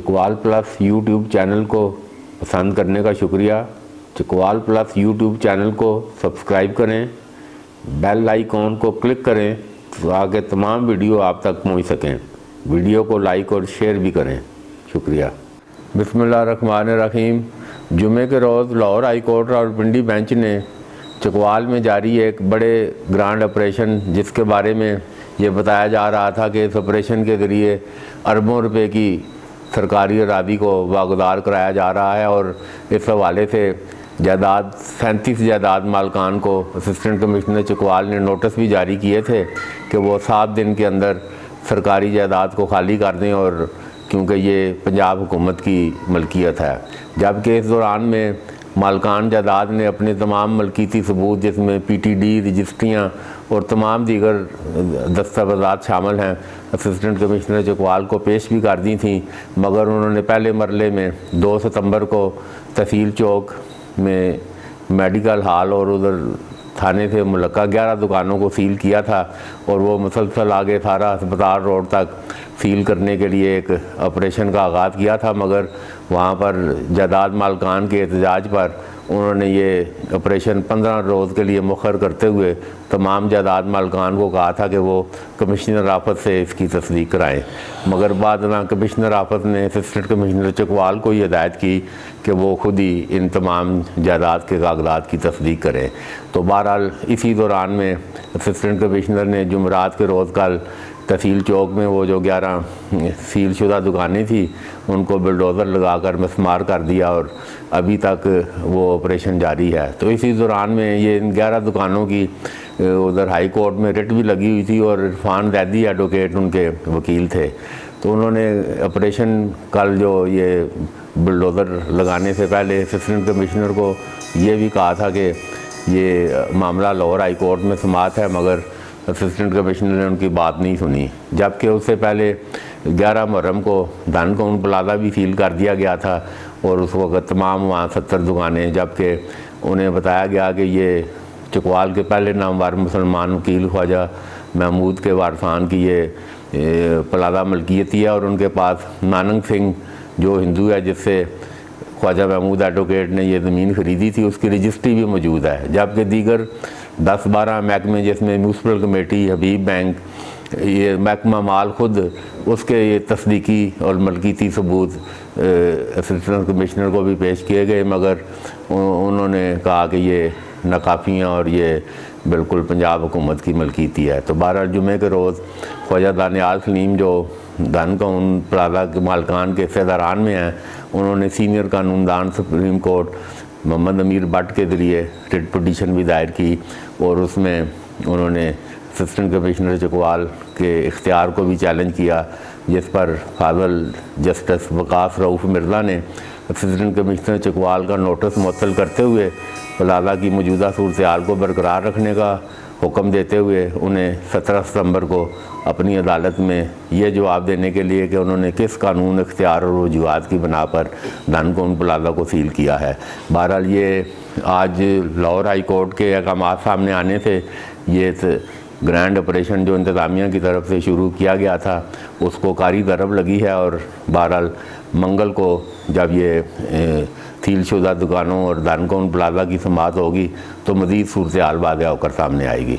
Chakwal plus YouTube channel کو پسند کرنے کا شکریہ۔ چکوال پلس یوٹیوب چینل کو سبسکرائب کریں، بیل آئیکن کو کلک کریں تاکہ تمام ویڈیو آپ تک پہنچ سکیں۔ ویڈیو کو لائک اور شیئر بھی کریں۔ شکریہ۔ بسم اللہ الرحمن الرحیم۔ جمعے کے روز Lahore high court Rawalpindi bench نے چکوال میں جاری ایک بڑے گرانڈ آپریشن، جس کے بارے میں یہ بتایا جا رہا تھا کہ اس آپریشن کے ذریعے اربوں روپے کی سرکاری اراضی کو واگزار کرایا جا رہا ہے، اور اس حوالے سے 37 جائیداد مالکان کو اسسٹنٹ کمشنر چکوال نے نوٹس بھی جاری کیے تھے کہ وہ 7 دن کے اندر سرکاری جائیداد کو خالی کر دیں، اور کیونکہ یہ پنجاب حکومت کی ملکیت ہے۔ جبکہ اس دوران میں مالکان جائیداد نے اپنے تمام ملکیتی ثبوت، جس میں پی ٹی ڈی، رجسٹریاں اور تمام دیگر دستاویزات شامل ہیں، اسسٹنٹ کمشنر چکوال کو پیش بھی کر دی تھیں، مگر انہوں نے پہلے مرحلے میں 2 ستمبر کو تحصیل چوک میں میڈیکل ہال اور ادھر تھانے سے ملکہ 11 دکانوں کو سیل کیا تھا، اور وہ مسلسل آگے سارا ہسپتال روڈ تک سیل کرنے کے لیے ایک آپریشن کا آغاز کیا تھا، مگر وہاں پر جائیداد مالکان کے احتجاج پر انہوں نے یہ آپریشن 15 روز کے لیے مؤخر کرتے ہوئے تمام جائیداد مالکان کو کہا تھا کہ وہ کمشنر آفس سے اس کی تصدیق کرائیں، مگر بعد ازاں کمشنر آفس نے اسسٹنٹ کمشنر چکوال کو یہ ہدایت کی کہ وہ خود ہی ان تمام جائیداد کے کاغذات کی تصدیق کریں۔ تو بہرحال اسی دوران میں اسسٹنٹ کمشنر نے جمعرات کے روز کل تحصیل چوک میں وہ جو 11 سیل شدہ دکانیں تھیں ان کو بلڈوزر لگا کر مسمار کر دیا، اور ابھی تک وہ آپریشن جاری ہے۔ تو اسی دوران میں یہ ان 11 دکانوں کی ادھر ہائی کورٹ میں رٹ بھی لگی ہوئی تھی، اور عرفان زیدی ایڈوکیٹ ان کے وکیل تھے۔ تو انہوں نے آپریشن کل جو یہ بلڈوزر لگانے سے پہلے اسسٹنٹ کمشنر کو یہ بھی کہا تھا کہ یہ معاملہ لاہور ہائی کورٹ میں سماعت ہے، مگر اسسٹنٹ کمشنر نے ان کی بات نہیں سنی۔ جبکہ اس سے پہلے 11 محرم کو دھن کون پلازہ بھی سیل کر دیا گیا تھا، اور اس وقت تمام وہاں 70 دکانیں، جبکہ انہیں بتایا گیا کہ یہ چکوال کے پہلے نامور مسلمان وکیل خواجہ محمود کے وارثان کی یہ پلازہ ملکیتی ہے، اور ان کے پاس ناننگ سنگھ جو ہندو ہے، جس سے خواجہ محمود ایڈوکیٹ نے یہ زمین خریدی تھی، اس کی رجسٹری بھی موجود ہے۔ جبکہ دیگر 10-12 محکمے، جس میں میونسپل کمیٹی، حبیب بینک، یہ محکمہ مال خود، اس کے یہ تصدیقی اور ملکیتی ثبوت اسسٹنٹ کمشنر کو بھی پیش کیے گئے، مگر انہوں نے کہا کہ یہ ناکافی ہیں اور یہ بالکل پنجاب حکومت کی ملکیتی ہے۔ تو بہرحال جمعے کے روز خواجہ دانیال سلیم جو دھن کون پلازہ کے مالکان کے حصہ داران میں ہیں، انہوں نے سینئر قانون دان supreme court Muhammad Amir but کے ذریعے رٹ پٹیشن بھی دائر کی، اور اس میں انہوں نے اسسٹنٹ کمشنر چکوال کے اختیار کو بھی چیلنج کیا، جس پر فاضل جسٹس وقاص رؤوف مرزا نے اسسٹنٹ کمشنر چکوال کا نوٹس معطل کرتے ہوئے پلازہ کی موجودہ صورتحال کو برقرار رکھنے کا حکم دیتے ہوئے انہیں 17 ستمبر کو اپنی عدالت میں یہ جواب دینے کے لیے کہ انہوں نے کس قانون اختیار اور وجوہات کی بنا پر دھن کون پلازہ کو سیل کیا ہے۔ بہرحال یہ آج لاہور ہائی کورٹ کے احکامات سامنے آنے سے یہ گرینڈ آپریشن جو انتظامیہ کی طرف سے شروع کیا گیا تھا اس کو کاری ضرب لگی ہے، اور بہرحال منگل کو جب یہ سیل شدہ دکانوں اور دھن کون پلازہ کی سماعت ہوگی تو مزید صورتحال واضح ہو کر سامنے آئے گی۔